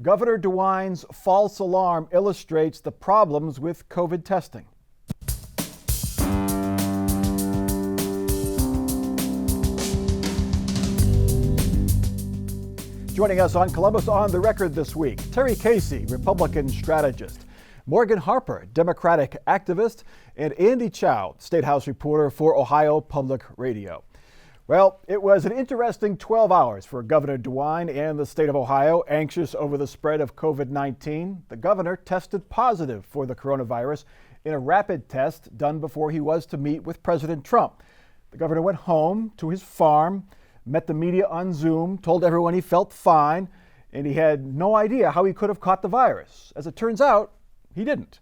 Governor DeWine's false alarm illustrates the problems with COVID testing. Joining us on Columbus on the Record this week, Terry Casey, Republican strategist, Morgan Harper, Democratic activist, and Andy Chow, State House reporter for Ohio Public Radio. Well, it was an interesting 12 hours for Governor DeWine and the state of Ohio, anxious over the spread of COVID-19. The governor tested positive for the coronavirus in a rapid test done before he was to meet with President Trump. The governor went home to his farm, met the media on Zoom, told everyone he felt fine, and he had no idea how he could have caught the virus. As it turns out, he didn't.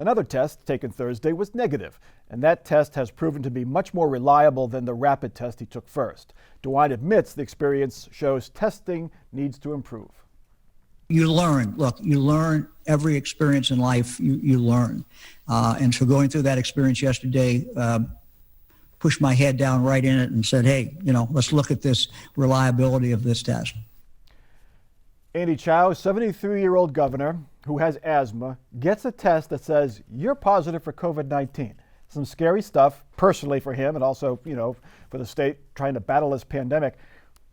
Another test taken Thursday was negative, and that test has proven to be much more reliable than the rapid test he took first. DeWine admits the experience shows testing needs to improve. You learn. Look, you learn every experience in life, you learn. And so going through that experience yesterday, pushed my head down right in it and said, hey, let's look at this reliability of this test. Andy Chow, 73-year-old governor who has asthma, gets a test that says you're positive for COVID-19. Some scary stuff personally for him and also, for the state trying to battle this pandemic.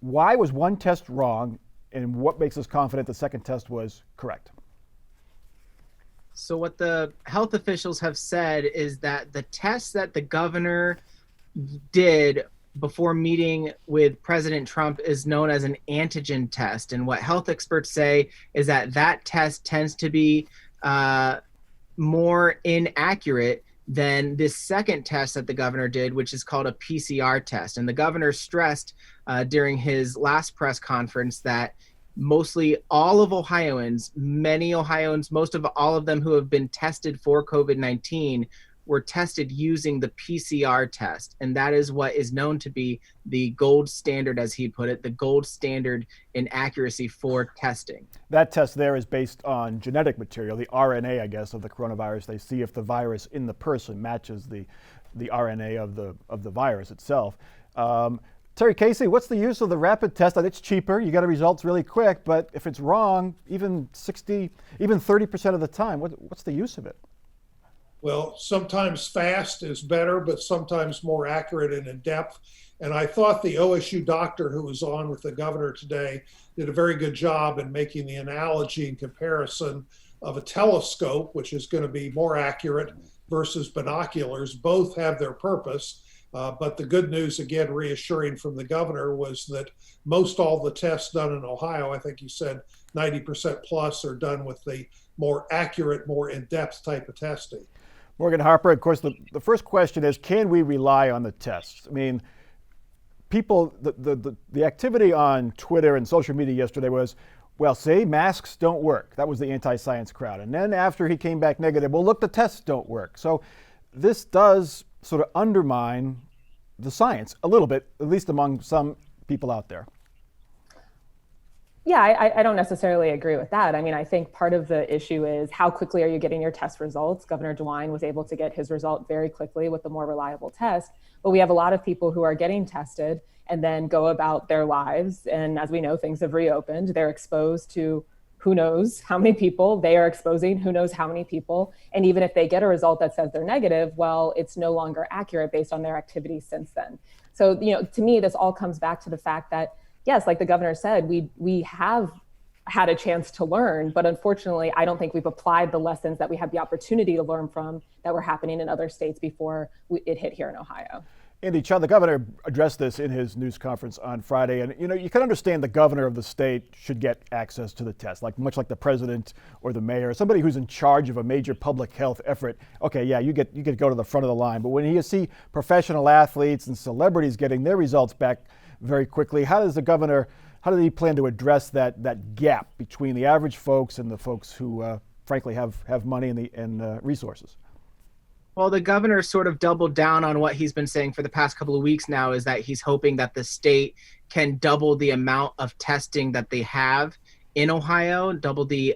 Why was one test wrong, and what makes us confident the second test was correct? So what the health officials have said is that the test that the governor did before meeting with President Trump is known as an antigen test. And what health experts say is that test tends to be more inaccurate than this second test that the governor did, which is called a PCR test. And the governor stressed during his last press conference that mostly all of Ohioans, many Ohioans, most of all of them who have been tested for COVID-19 were tested using the PCR test. And that is what is known to be the gold standard, as he put it, the gold standard in accuracy for testing. That test there is based on genetic material, the RNA, I guess, of the coronavirus. They see if the virus in the person matches the RNA of the virus itself. Terry Casey, what's the use of the rapid test? It's cheaper, you get the results really quick, but if it's wrong, even 30% of the time, what's the use of it? Well, sometimes fast is better, but sometimes more accurate and in depth. And I thought the OSU doctor who was on with the governor today did a very good job in making the analogy and comparison of a telescope, which is going to be more accurate, versus binoculars. Both have their purpose. But the good news, again, reassuring from the governor, was that most all the tests done in Ohio, I think you said 90% plus, are done with the more accurate, more in-depth type of testing. Morgan Harper, of course, the first question is, can we rely on the tests? I mean, people, the activity on Twitter and social media yesterday was, well, see, masks don't work. That was the anti-science crowd. And then after he came back negative, well, look, the tests don't work. So this does sort of undermine the science a little bit, at least among some people out there. Yeah, I don't necessarily agree with that. I mean, I think part of the issue is how quickly are you getting your test results? Governor DeWine was able to get his result very quickly with a more reliable test, but we have a lot of people who are getting tested and then go about their lives. And as we know, things have reopened. They're exposed to who knows how many people. They are exposing who knows how many people. And even if they get a result that says they're negative, well, it's no longer accurate based on their activities since then. So, to me, this all comes back to the fact that yes, like the governor said, we have had a chance to learn, but unfortunately, I don't think we've applied the lessons that we had the opportunity to learn from that were happening in other states before it hit here in Ohio. Andy Chow, the governor addressed this in his news conference on Friday, and you can understand the governor of the state should get access to the test, much like the president or the mayor, somebody who's in charge of a major public health effort. Okay, yeah, you get to go to the front of the line, but when you see professional athletes and celebrities getting their results back very quickly, how does he plan to address that gap between the average folks and the folks who frankly have money and resources? Well, the governor sort of doubled down on what he's been saying for the past couple of weeks now, is that he's hoping that the state can double the amount of testing that they have in Ohio, double the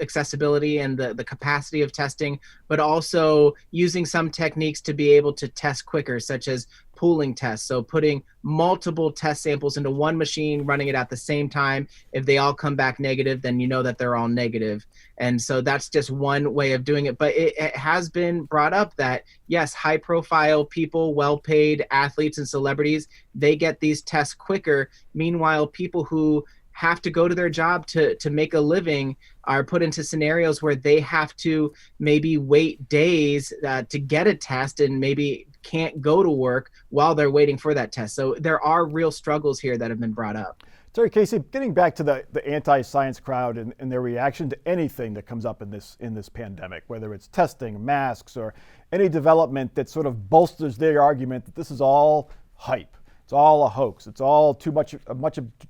accessibility and the capacity of testing, but also using some techniques to be able to test quicker, such as pooling tests. So putting multiple test samples into one machine, running it at the same time. If they all come back negative, then you know that they're all negative. And so that's just one way of doing it. But it has been brought up that, yes, high profile people, well-paid athletes and celebrities, they get these tests quicker. Meanwhile, people who have to go to their job to make a living are put into scenarios where they have to maybe wait days to get a test and maybe can't go to work while they're waiting for that test. So there are real struggles here that have been brought up. Terry Casey, getting back to the anti-science crowd and their reaction to anything that comes up in this pandemic, whether it's testing, masks, or any development that sort of bolsters their argument that this is all hype. It's all a hoax. It's all too much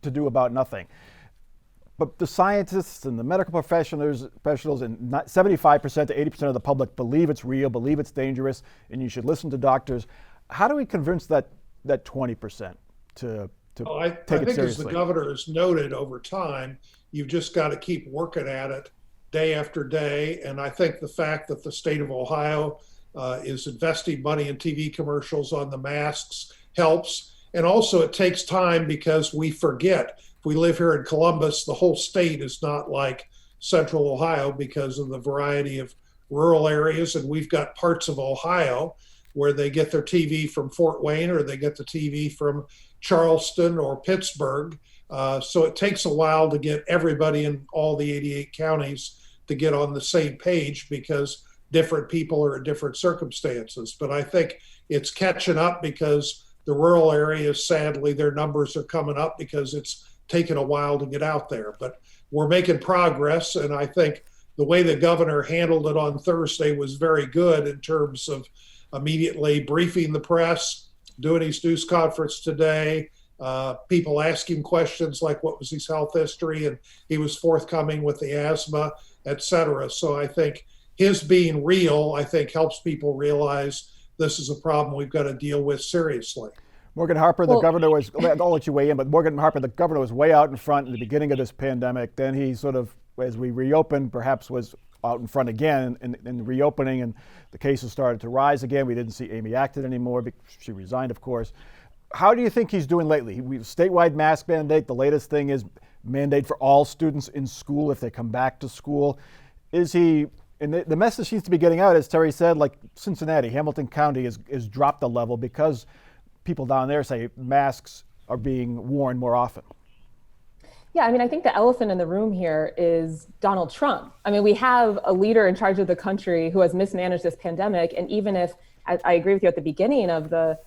to do about nothing. But the scientists and the medical professionals and 75% to 80% of the public believe it's real, believe it's dangerous, and you should listen to doctors. How do we convince that 20% to I take it think, seriously? as the governor has noted, over time, you've just got to keep working at it day after day. And I think the fact that the state of Ohio is investing money in TV commercials on the masks helps. And also it takes time because we forget. If we live here in Columbus, the whole state is not like central Ohio because of the variety of rural areas. And we've got parts of Ohio where they get their TV from Fort Wayne or they get the TV from Charleston or Pittsburgh. So it takes a while to get everybody in all the 88 counties to get on the same page because different people are in different circumstances. But I think it's catching up because the rural areas, sadly, their numbers are coming up because it's taken a while to get out there. But we're making progress, and I think the way the governor handled it on Thursday was very good in terms of immediately briefing the press, doing his news conference today, people asking questions like what was his health history, and he was forthcoming with the asthma, et cetera. So I think his being real, I think, helps people realize this is a problem we've got to deal with seriously. Morgan Harper, the governor was, I'll let you weigh in, but Morgan Harper, the governor, was way out in front in the beginning of this pandemic. Then he sort of, as we reopened, perhaps was out in front again in reopening, and the cases started to rise again. We didn't see Amy Acton anymore. She resigned, of course. How do you think he's doing lately? We have statewide mask mandate. The latest thing is mandate for all students in school if they come back to school. Is he, and the message seems to be getting out, as Terry said, like Cincinnati, Hamilton County has dropped the level because people down there say masks are being worn more often. Yeah, I mean, I think the elephant in the room here is Donald Trump. I mean, we have a leader in charge of the country who has mismanaged this pandemic. And even if, I agree with you, at the beginning of the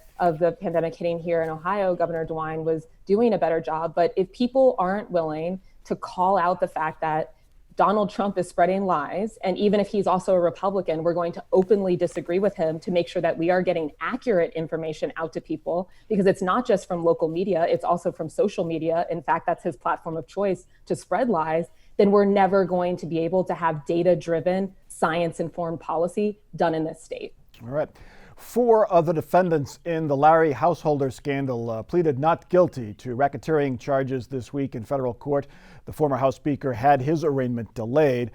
pandemic hitting here in Ohio, Governor DeWine was doing a better job. But if people aren't willing to call out the fact that Donald Trump is spreading lies, and even if he's also a Republican, we're going to openly disagree with him to make sure that we are getting accurate information out to people, because it's not just from local media, it's also from social media. In fact, that's his platform of choice to spread lies. Then we're never going to be able to have data-driven, science-informed policy done in this state. All right. 4 of the defendants in the Larry Householder scandal pleaded not guilty to racketeering charges this week in federal court. The former House Speaker had his arraignment delayed.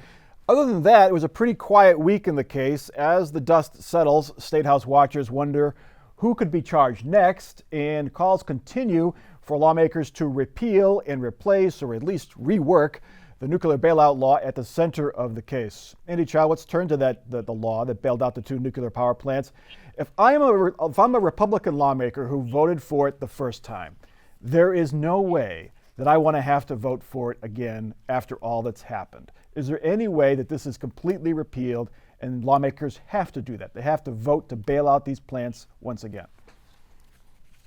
Other than that, it was a pretty quiet week in the case. As the dust settles, State House watchers wonder who could be charged next, and calls continue for lawmakers to repeal and replace, or at least rework, the nuclear bailout law at the center of the case. Andy Chow, let's turn to the law that bailed out the 2 nuclear power plants. If I'm a Republican lawmaker who voted for it the first time, there is no way that I want to have to vote for it again after all that's happened. Is there any way that this is completely repealed and lawmakers have to do that? They have to vote to bail out these plants once again.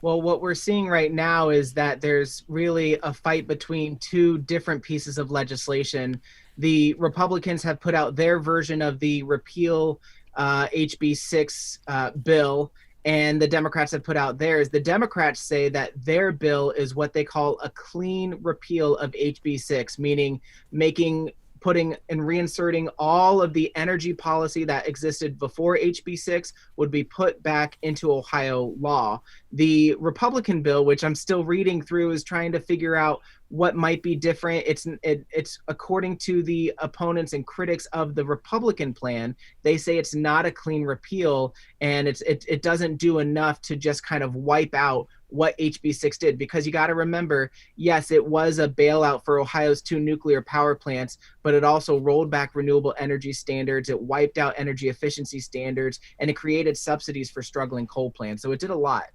Well, what we're seeing right now is that there's really a fight between 2 different pieces of legislation. The Republicans have put out their version of the repeal HB 6 bill, and the Democrats have put out theirs. The Democrats say that their bill is what they call a clean repeal of HB 6, meaning making putting and reinserting all of the energy policy that existed before HB6 would be put back into Ohio law. The Republican bill, which I'm still reading through, is trying to figure out what might be different. It's according to the opponents and critics of the Republican plan, they say it's not a clean repeal, and it doesn't do enough to just kind of wipe out what HB6 did. Because you got to remember, yes, it was a bailout for Ohio's 2 nuclear power plants, but it also rolled back renewable energy standards, it wiped out energy efficiency standards, and it created subsidies for struggling coal plants. So it did a lot.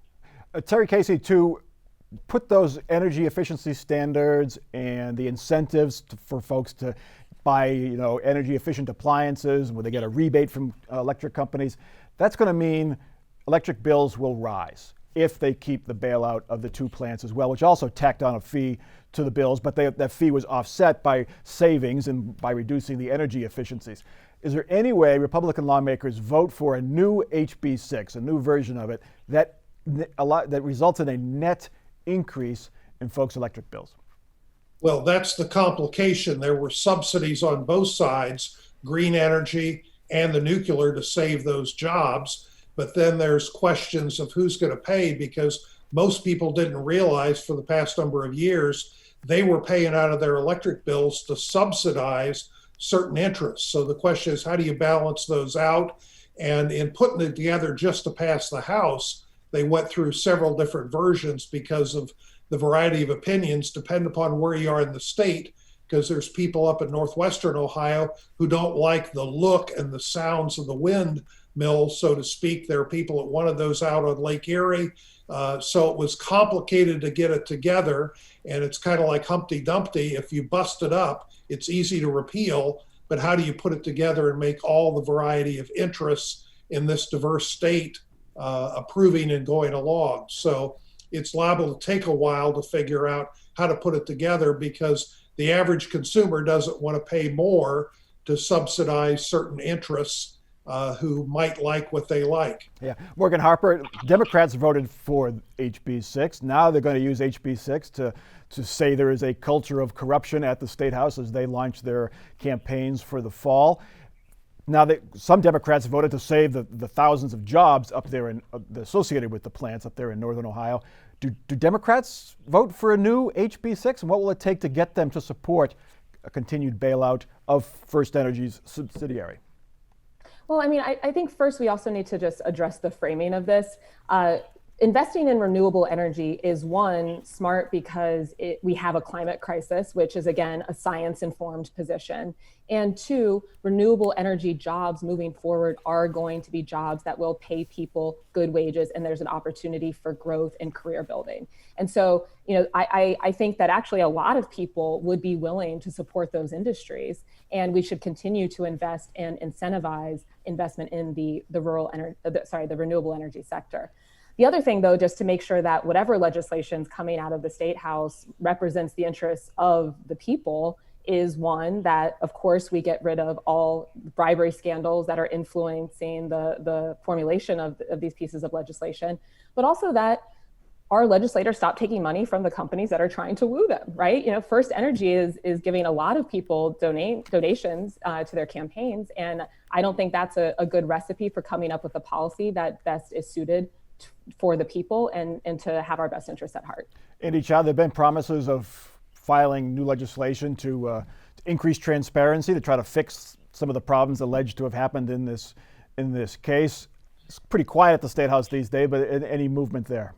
Terry Casey, to put those energy efficiency standards and the incentives for folks to buy, energy efficient appliances where they get a rebate from electric companies, that's going to mean electric bills will rise if they keep the bailout of the 2 plants as well, which also tacked on a fee to the bills, but that fee was offset by savings and by reducing the energy efficiencies. Is there any way Republican lawmakers vote for a new HB6, a new version of it, that results in a net increase in folks' electric bills? Well, that's the complication. There were subsidies on both sides, green energy and the nuclear, to save those jobs. But then there's questions of who's going to pay, because most people didn't realize for the past number of years they were paying out of their electric bills to subsidize certain interests. So the question is, how do you balance those out? And in putting it together just to pass the House, they went through several different versions because of the variety of opinions, depending upon where you are in the state, because there's people up in northwestern Ohio who don't like the look and the sounds of the wind mills, so to speak. There are people that wanted those out on Lake Erie. So it was complicated to get it together, and it's kind of like Humpty Dumpty. If you bust it up, it's easy to repeal, but how do you put it together and make all the variety of interests in this diverse state approving and going along? So it's liable to take a while to figure out how to put it together, because the average consumer doesn't want to pay more to subsidize certain interests who might like what they like. Yeah, Morgan Harper, Democrats voted for HB6. Now they're going to use HB6 to say there is a culture of corruption at the State House as they launch their campaigns for the fall. Now, some Democrats voted to save the thousands of jobs up there associated with the plants up there in northern Ohio. Do Democrats vote for a new HB6, and what will it take to get them to support a continued bailout of First Energy's subsidiary? Well, I mean, I think first we also need to just address the framing of this. Investing in renewable energy is, one, smart because we have a climate crisis, which is, again, a science-informed position. And two, renewable energy jobs moving forward are going to be jobs that will pay people good wages, and there's an opportunity for growth and career building. And so, I think that actually a lot of people would be willing to support those industries, and we should continue to invest and incentivize investment in the renewable energy sector. The other thing, though, just to make sure that whatever legislation is coming out of the State House represents the interests of the people is, one, that, of course, we get rid of all bribery scandals that are influencing the formulation of these pieces of legislation, but also that our legislators stop taking money from the companies that are trying to woo them, right? First Energy is giving a lot of people donations to their campaigns, and I don't think that's a good recipe for coming up with a policy that best is suited for the people and to have our best interests at heart. Andy Chow, there have been promises of filing new legislation to increase transparency, to try to fix some of the problems alleged to have happened in this case. It's pretty quiet at the State House these days, but any movement there?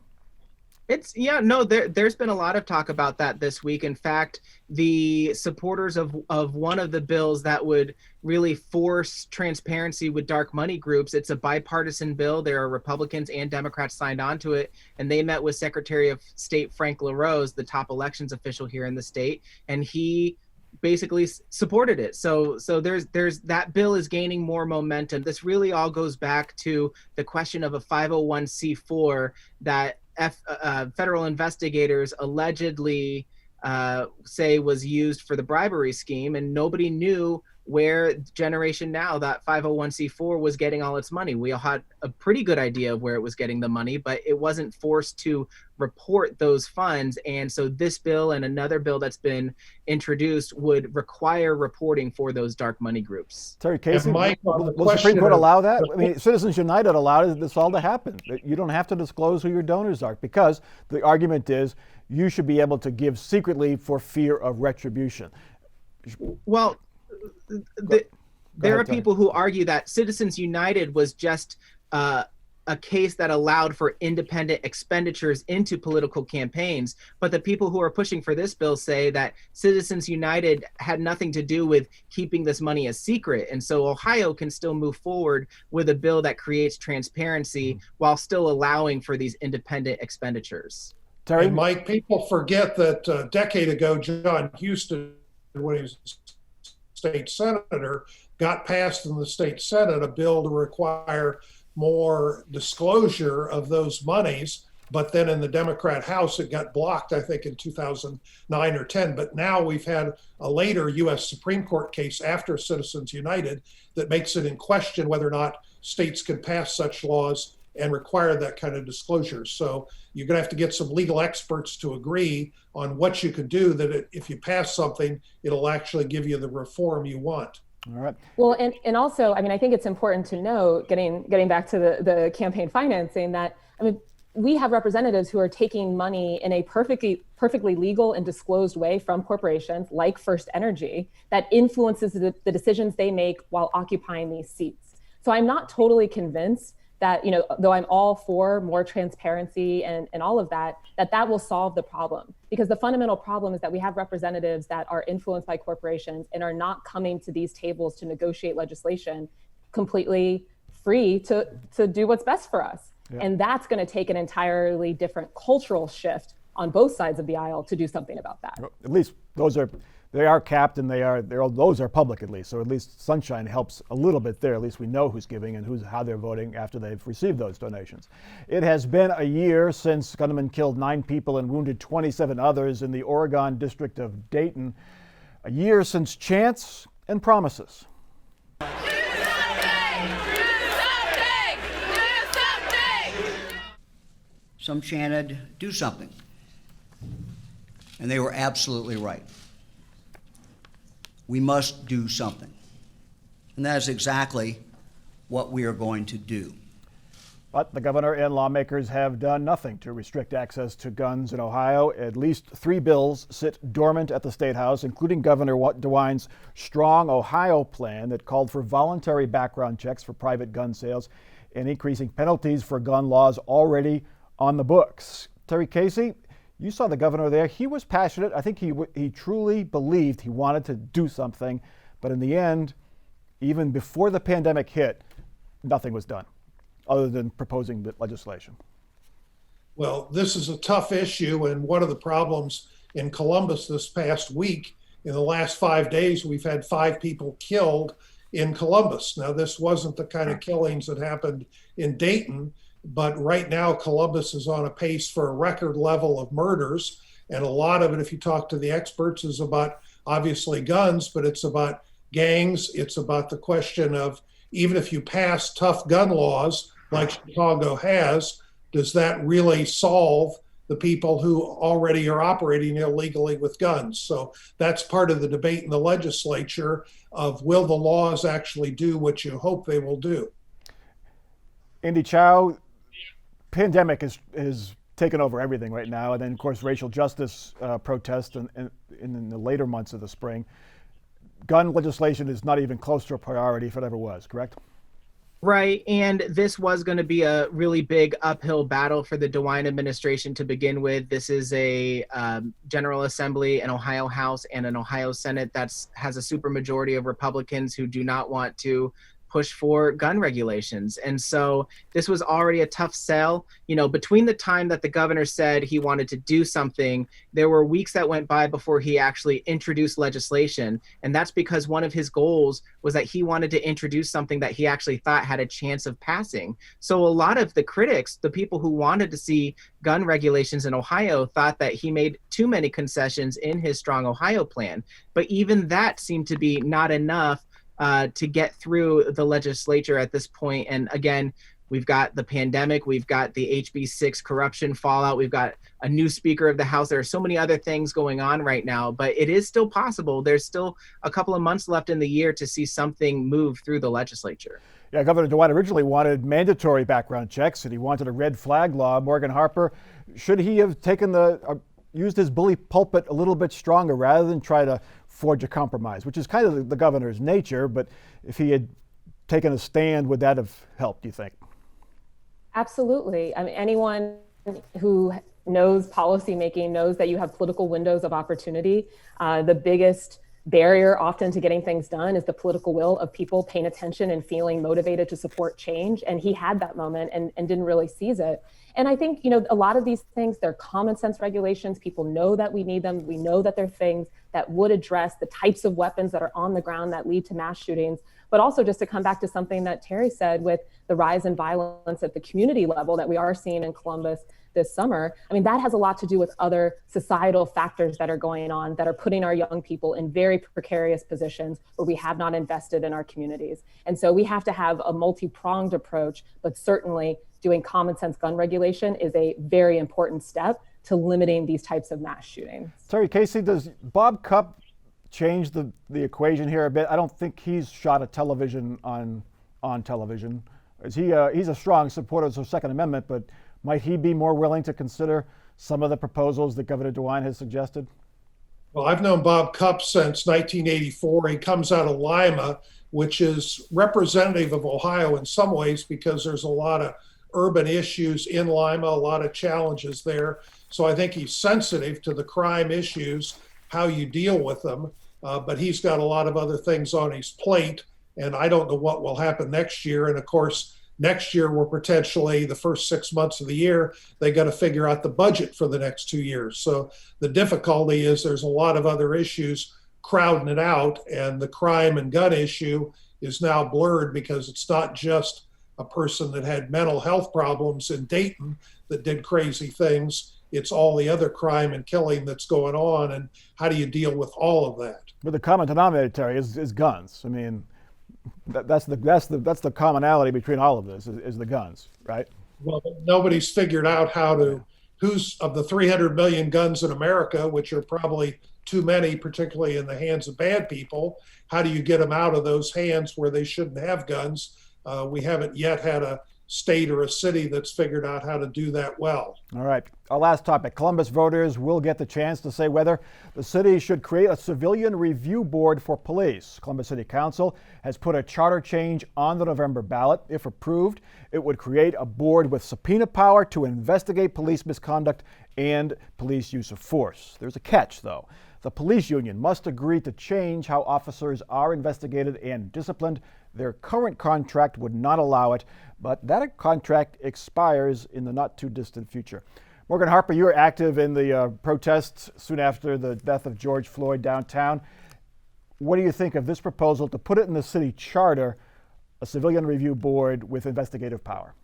There's been a lot of talk about that this week. In fact, the supporters of one of the bills that would really force transparency with dark money groups, it's a bipartisan bill. There are Republicans and Democrats signed on to it, and they met with Secretary of State Frank LaRose, the top elections official here in the state, and he basically supported it. So there's that bill is gaining more momentum. This really all goes back to the question of a 501c4 that federal investigators allegedly say was used for the bribery scheme, and nobody knew where Generation Now, that 501c4, was getting all its money. We all had a pretty good idea of where it was getting the money, but it wasn't forced to report those funds. And so this bill and another bill that's been introduced would require reporting for those dark money groups. Terry Casey, Mike, will the Supreme Court allow that? I mean, Citizens United allowed this all to happen. You don't have to disclose who your donors are, because the argument is you should be able to give secretly for fear of retribution. Well, there are people who argue that Citizens United was just a case that allowed for independent expenditures into political campaigns. But the people who are pushing for this bill say that Citizens United had nothing to do with keeping this money a secret. And so Ohio can still move forward with a bill that creates transparency while still allowing for these independent expenditures. Terry? And Mike, people forget that a decade ago, John Huston, when he was state senator, got passed in the state Senate a bill to require more disclosure of those monies. But then in the Democrat House, it got blocked, I think, in 2009 or 10. But now we've had a later U.S. Supreme Court case after Citizens United that makes it in question whether or not states can pass such laws and require that kind of disclosure. So you're going to have to get some legal experts to agree on what you can do, that if you pass something, it'll actually give you the reform you want. All right. Well, and also, I mean, I think it's important to note, getting back to the campaign financing, that, I mean, we have representatives who are taking money in a perfectly legal and disclosed way from corporations like First Energy that influences the decisions they make while occupying these seats. So I'm not totally convinced that, you know, though I'm all for more transparency and all of that, that will solve the problem. Because the fundamental problem is that we have representatives that are influenced by corporations and are not coming to these tables to negotiate legislation completely free to do what's best for us. Yeah. And that's going to take an entirely different cultural shift on both sides of the aisle to do something about that. At least they are capped, and those are public, at least. So at least sunshine helps a little bit there. At least we know who's giving and how they're voting after they've received those donations. It has been a year since gunmen killed 9 people and wounded 27 others in the Oregon district of Dayton. A year since chants and promises. Some chanted, "Do something." And they were absolutely right. We must do something. And that is exactly what we are going to do. But the governor and lawmakers have done nothing to restrict access to guns in Ohio. At least 3 bills sit dormant at the State House, including Governor DeWine's Strong Ohio plan that called for voluntary background checks for private gun sales and increasing penalties for gun laws already on the books. Terry Casey, you saw the governor there. He was passionate. I think he truly believed he wanted to do something. But in the end, even before the pandemic hit, nothing was done other than proposing the legislation. Well, this is a tough issue. And one of the problems in Columbus this past week, in the last 5 days, we've had 5 people killed in Columbus. Now, this wasn't the kind of killings that happened in Dayton, but right now Columbus is on a pace for a record level of murders. And a lot of it, if you talk to the experts, is about obviously guns, but it's about gangs. It's about the question of, even if you pass tough gun laws like Chicago has, does that really solve the people who already are operating illegally with guns? So that's part of the debate in the legislature of, will the laws actually do what you hope they will do? Andy Chow, pandemic is taken over everything right now, and then of course racial justice protests in the later months of the spring. Gun legislation is not even close to a priority if it ever was, correct? Right, and this was going to be a really big uphill battle for the DeWine administration to begin with. This is a General Assembly, an Ohio House, and an Ohio Senate that has a supermajority of Republicans who do not want to push for gun regulations. And so this was already a tough sell. You know, between the time that the governor said he wanted to do something, there were weeks that went by before he actually introduced legislation. And that's because one of his goals was that he wanted to introduce something that he actually thought had a chance of passing. So a lot of the critics, the people who wanted to see gun regulations in Ohio, thought that he made too many concessions in his Strong Ohio plan. But even that seemed to be not enough to get through the legislature at this point. And again, we've got the pandemic, we've got the HB6 corruption fallout, we've got a new Speaker of the House. There are so many other things going on right now, but it is still possible. There's still a couple of months left in the year to see something move through the legislature. Yeah, Governor DeWine originally wanted mandatory background checks, and he wanted a red flag law. Morgan Harper, should he have used his bully pulpit a little bit stronger rather than try to forge a compromise, which is kind of the governor's nature, but if he had taken a stand, would that have helped, do you think? Absolutely. I mean, anyone who knows policymaking knows that you have political windows of opportunity. The biggest barrier often to getting things done is the political will of people paying attention and feeling motivated to support change. And he had that moment and didn't really seize it. And I think, a lot of these things, they're common sense regulations. People know that we need them. We know that they're things that would address the types of weapons that are on the ground that lead to mass shootings. But also, just to come back to something that Terry said with the rise in violence at the community level that we are seeing in Columbus this summer, I mean, that has a lot to do with other societal factors that are going on that are putting our young people in very precarious positions where we have not invested in our communities. And so we have to have a multi-pronged approach, but certainly doing common sense gun regulation is a very important step to limiting these types of mass shootings. Terry Casey, does Bob Cupp change the equation here a bit? I don't think he's shot a television on television. He's a strong supporter of the Second Amendment, but might he be more willing to consider some of the proposals that Governor DeWine has suggested? Well, I've known Bob Cupp since 1984. He comes out of Lima, which is representative of Ohio in some ways because there's a lot of urban issues in Lima, a lot of challenges there. So I think he's sensitive to the crime issues, how you deal with them. But he's got a lot of other things on his plate, and I don't know what will happen next year. And of course, next year, we're potentially the first 6 months of the year, they got to figure out the budget for the next 2 years. So the difficulty is there's a lot of other issues crowding it out, and the crime and gun issue is now blurred because it's not just a person that had mental health problems in Dayton that did crazy things. It's all the other crime and killing that's going on, and how do you deal with all of that? But the common denominator, Terry, is guns. I mean, that's the commonality between all of this is the guns, right? Well, nobody's figured out who's of the 300 million guns in America, which are probably too many, particularly in the hands of bad people. How do you get them out of those hands where they shouldn't have guns? We haven't yet had a state or a city that's figured out how to do that well. All right, our last topic. Columbus voters will get the chance to say whether the city should create a civilian review board for police. Columbus City Council has put a charter change on the November ballot. If approved, it would create a board with subpoena power to investigate police misconduct and police use of force. There's a catch, though. The police union must agree to change how officers are investigated and disciplined. Their current contract would not allow it, but that contract expires in the not too distant future. Morgan Harper, you were active in the protests soon after the death of George Floyd downtown. What do you think of this proposal to put it in the city charter, a civilian review board with investigative power?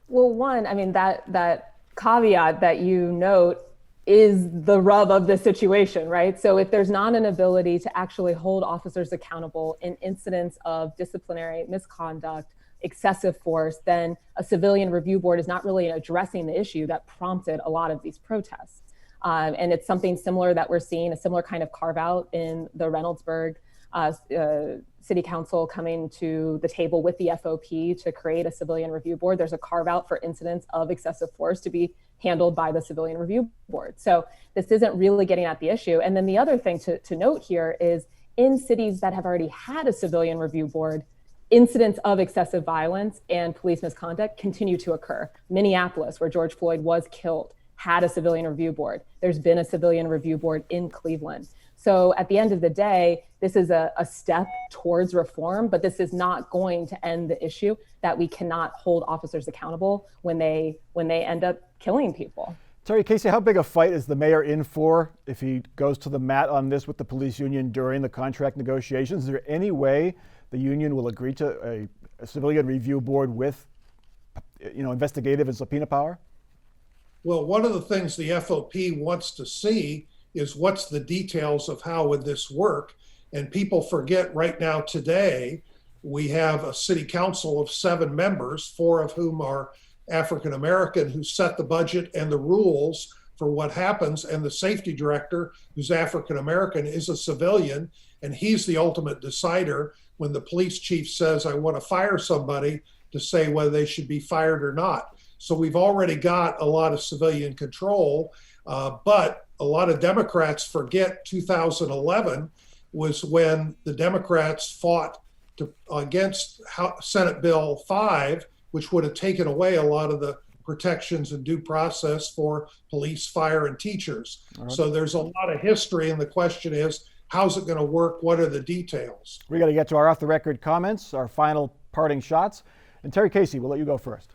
Well, one, I mean, that caveat that you note is the rub of the situation, right? So if there's not an ability to actually hold officers accountable in incidents of disciplinary misconduct, excessive force, then a civilian review board is not really addressing the issue that prompted a lot of these protests. And it's something similar that we're seeing, a similar kind of carve out in the Reynoldsburg City Council coming to the table with the FOP to create a civilian review board. There's a carve out for incidents of excessive force to be handled by the civilian review board. So this isn't really getting at the issue. And then the other thing to note here is in cities that have already had a civilian review board, incidents of excessive violence and police misconduct continue to occur. Minneapolis, where George Floyd was killed, had a civilian review board. There's been a civilian review board in Cleveland. So at the end of the day, this is a step towards reform, but this is not going to end the issue that we cannot hold officers accountable when they end up killing people. Terry Casey, how big a fight is the mayor in for if he goes to the mat on this with the police union during the contract negotiations? Is there any way the union will agree to a civilian review board with, investigative and subpoena power? Well, one of the things the FOP wants to see is what's the details of how would this work. And people forget right now today, we have a city council of 7 members, 4 of whom are African American, who set the budget and the rules for what happens. And the safety director, who's African American, is a civilian, and he's the ultimate decider when the police chief says, I want to fire somebody, to say whether they should be fired or not. So we've already got a lot of civilian control, but a lot of Democrats forget 2011 was when the Democrats fought against Senate Bill 5, which would have taken away a lot of the protections and due process for police, fire, and teachers. Right. So there's a lot of history, and the question is, how's it going to work? What are the details? We got to get to our off-the-record comments, our final parting shots. And Terry Casey, we'll let you go first.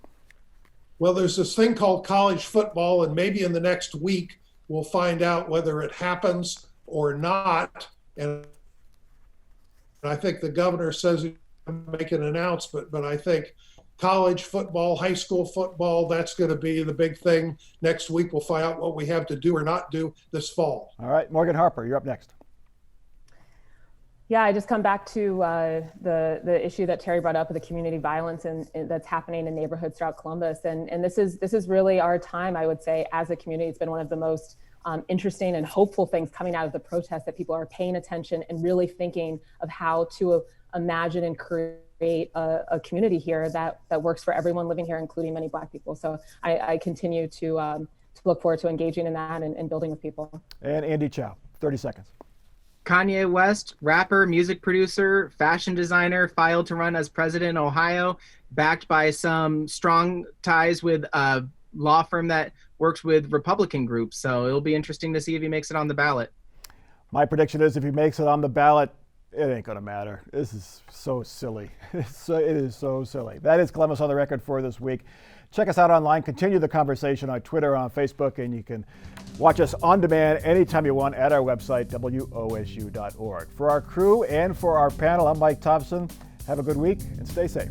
Well, there's this thing called college football, and maybe in the next week we'll find out whether it happens or not. And I think the governor says he's going to make an announcement, but I think college football, high school football, that's going to be the big thing. Next week we'll find out what we have to do or not do this fall. All right, Morgan Harper, you're up next. Yeah, I just come back to the issue that Terry brought up of the community violence and that's happening in neighborhoods throughout Columbus, and this is really our time. I would say as a community, it's been one of the most interesting and hopeful things coming out of the protest, that people are paying attention and really thinking of how to imagine and create a community here that works for everyone living here, including many Black people. So I continue to look forward to engaging in that and building with people. And Andy Chow, 30 seconds. Kanye West, rapper, music producer, fashion designer, filed to run as president in Ohio, backed by some strong ties with a law firm that works with Republican groups. So it'll be interesting to see if he makes it on the ballot. My prediction is if he makes it on the ballot, it ain't going to matter. This is so silly. It is so silly. That is Columbus on the Record for this week. Check us out online. Continue the conversation on Twitter, on Facebook, and you can watch us on demand anytime you want at our website, wosu.org. For our crew and for our panel, I'm Mike Thompson. Have a good week and stay safe.